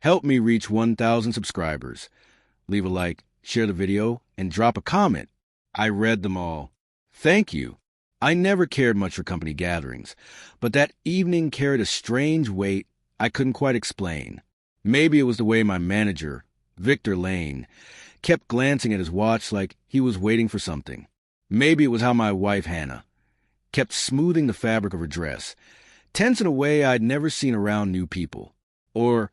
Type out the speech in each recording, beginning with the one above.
Help me reach 1,000 subscribers. Leave a like, share the video, and drop a comment. I read them all. Thank you. I never cared much for company gatherings, but that evening carried a strange weight I couldn't quite explain. Maybe it was the way my manager, Victor Lane, kept glancing at his watch like he was waiting for something. Maybe it was how my wife, Hannah, kept smoothing the fabric of her dress, tense in a way I'd never seen around new people. Or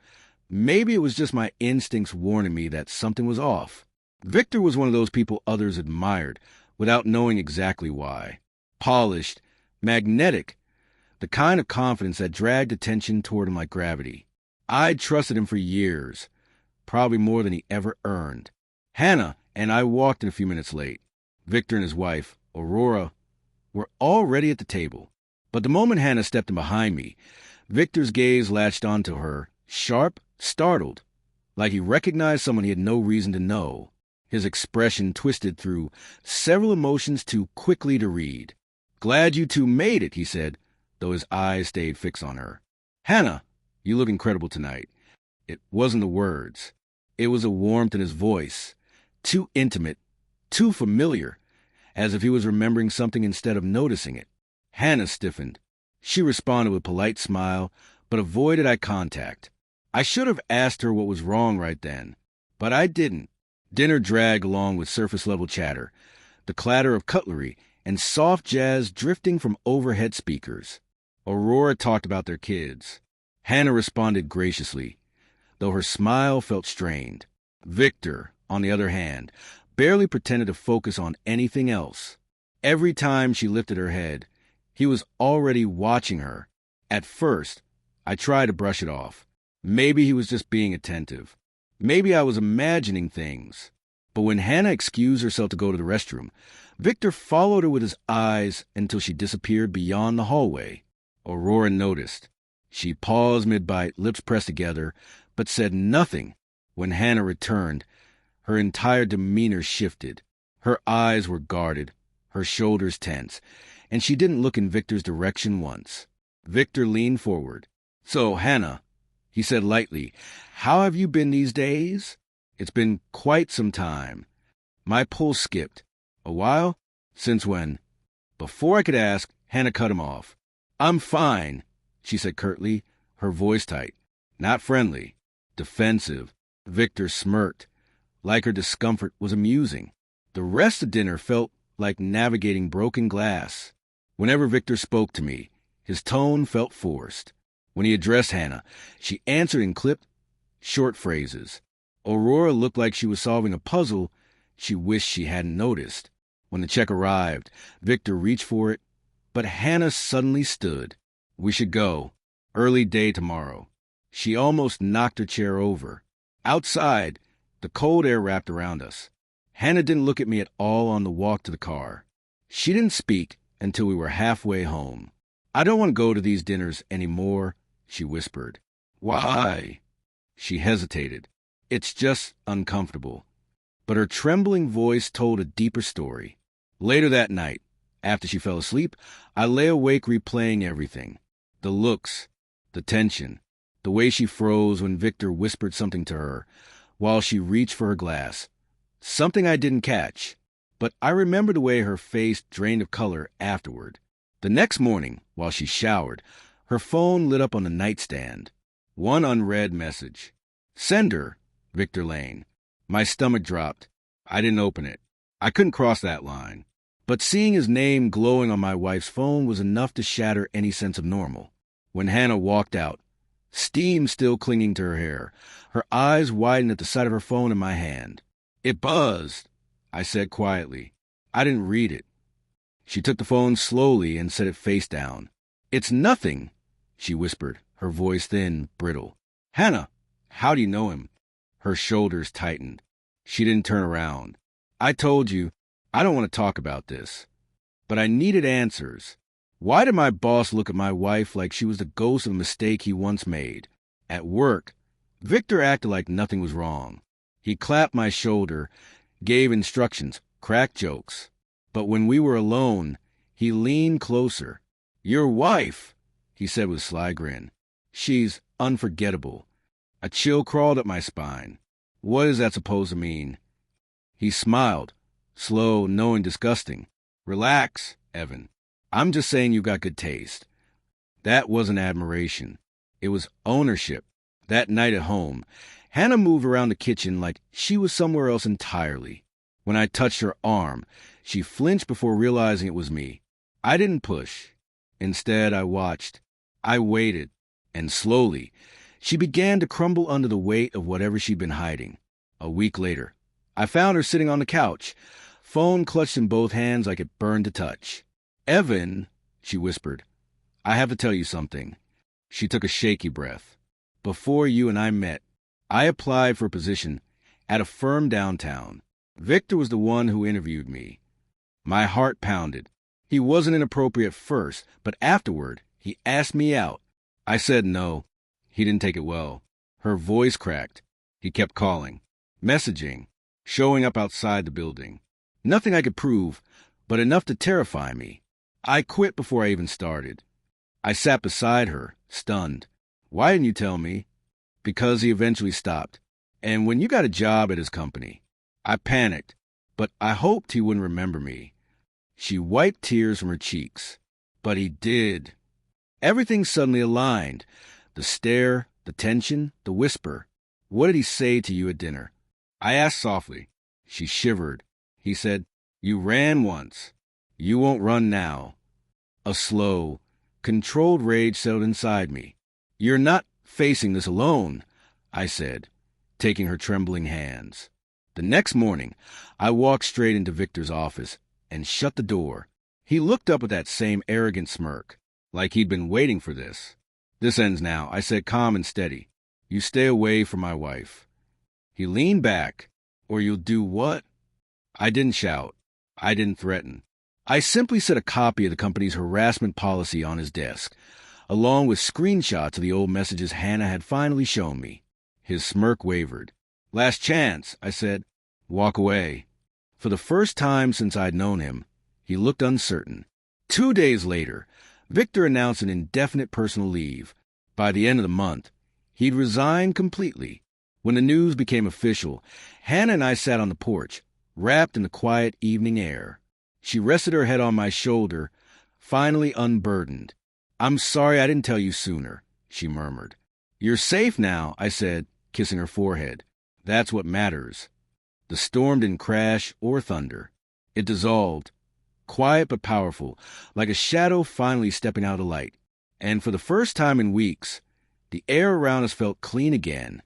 maybe it was just my instincts warning me that something was off. Victor was one of those people others admired without knowing exactly why. Polished, magnetic, the kind of confidence that dragged attention toward him like gravity. I'd trusted him for years, probably more than he ever earned. Hannah and I walked in a few minutes late. Victor and his wife, Aurora, were already at the table. But the moment Hannah stepped in behind me, Victor's gaze latched onto her, sharp, startled, like he recognized someone he had no reason to know. His expression twisted through several emotions too quickly to read. "Glad you two made it," he said, though his eyes stayed fixed on her. "Hannah, you look incredible tonight." It wasn't the words. It was a warmth in his voice, too intimate, too familiar, as if he was remembering something instead of noticing it. Hannah stiffened. She responded with a polite smile, but avoided eye contact. I should have asked her what was wrong right then, but I didn't. Dinner dragged along with surface-level chatter, the clatter of cutlery, and soft jazz drifting from overhead speakers. Aurora talked about their kids. Hannah responded graciously, though her smile felt strained. Victor, on the other hand, barely pretended to focus on anything else. Every time she lifted her head, he was already watching her. At first, I tried to brush it off. Maybe he was just being attentive. Maybe I was imagining things. But when Hannah excused herself to go to the restroom, Victor followed her with his eyes until she disappeared beyond the hallway. Aurora noticed. She paused mid-bite, lips pressed together, but said nothing. When Hannah returned, her entire demeanor shifted. Her eyes were guarded, her shoulders tense, and she didn't look in Victor's direction once. Victor leaned forward. "So, Hannah," he said lightly, "how have you been these days? It's been quite some time." My pulse skipped. "A while? Since when?" Before I could ask, Hannah cut him off. "I'm fine," she said curtly, her voice tight. Not friendly. Defensive. Victor smirked, like her discomfort was amusing. The rest of dinner felt like navigating broken glass. Whenever Victor spoke to me, his tone felt forced. When he addressed Hannah, she answered in clipped, short phrases. Aurora looked like she was solving a puzzle she wished she hadn't noticed. When the check arrived, Victor reached for it, but Hannah suddenly stood. "We should go. Early day tomorrow." She almost knocked her chair over. Outside, the cold air wrapped around us. Hannah didn't look at me at all on the walk to the car. She didn't speak until we were halfway home. "I don't want to go to these dinners anymore," she whispered. "Why?" She hesitated. "It's just uncomfortable." But her trembling voice told a deeper story. Later that night, after she fell asleep, I lay awake replaying everything. The looks, the tension, the way she froze when Victor whispered something to her while she reached for her glass. Something I didn't catch, but I remember the way her face drained of color afterward. The next morning, while she showered, her phone lit up on the nightstand. One unread message. "Sender, Victor Lane." My stomach dropped. I didn't open it. I couldn't cross that line. But seeing his name glowing on my wife's phone was enough to shatter any sense of normal. When Hannah walked out, steam still clinging to her hair, her eyes widened at the sight of her phone in my hand. "It buzzed," I said quietly. I didn't read it. She took the phone slowly and set it face down. "It's nothing," she whispered, her voice thin, brittle. "Hannah, how do you know him?" Her shoulders tightened. She didn't turn around. "I told you, I don't want to talk about this." But I needed answers. Why did my boss look at my wife like she was the ghost of a mistake he once made? At work, Victor acted like nothing was wrong. He clapped my shoulder, gave instructions, cracked jokes. But when we were alone, he leaned closer. "Your wife," he said with a sly grin. "She's unforgettable." I A chill crawled up my spine. What is that supposed to mean? He smiled, slow, knowing, disgusting. Relax, Evan. I'm just saying you've got good taste. That wasn't admiration. It was ownership. That night at home, Hannah moved around the kitchen like she was somewhere else entirely. When I touched her arm, she flinched before realizing it was me. I didn't push. Instead, I watched. I waited. And slowly, she began to crumble under the weight of whatever she'd been hiding. A week later, I found her sitting on the couch, phone clutched in both hands like it burned to touch. Evan, she whispered, I have to tell you something. She took a shaky breath. Before you and I met, I applied for a position at a firm downtown. Victor was the one who interviewed me. My heart pounded. He wasn't inappropriate first, but afterward, he asked me out. I said no. He didn't take it well. Her voice cracked. He kept calling, messaging, showing up outside the building. Nothing I could prove, but enough to terrify me. I quit before I even started. I sat beside her, stunned. Why didn't you tell me? Because he eventually stopped. And when you got a job at his company, I panicked, but I hoped he wouldn't remember me. She wiped tears from her cheeks. But he did. Everything suddenly aligned. The stare, the tension, the whisper. What did he say to you at dinner? I asked softly. She shivered. He said, You ran once. You won't run now. A slow, controlled rage settled inside me. You're not facing this alone, I said, taking her trembling hands. The next morning, I walked straight into Victor's office and shut the door. He looked up with that same arrogant smirk, like he'd been waiting for this. This ends now, I said, calm and steady. You stay away from my wife. He leaned back. Or you'll do what? I didn't shout. I didn't threaten. I simply set a copy of the company's harassment policy on his desk, along with screenshots of the old messages Hannah had finally shown me. His smirk wavered. Last chance, I said. Walk away. For the first time since I'd known him, he looked uncertain. 2 days later, Victor announced an indefinite personal leave. By the end of the month, he'd resigned completely. When the news became official, Hannah and I sat on the porch, wrapped in the quiet evening air. She rested her head on my shoulder, finally unburdened. I'm sorry I didn't tell you sooner, she murmured. You're safe now, I said, kissing her forehead. That's what matters. The storm didn't crash or thunder. It dissolved, quiet but powerful, like a shadow finally stepping out of light. And for the first time in weeks, the air around us felt clean again.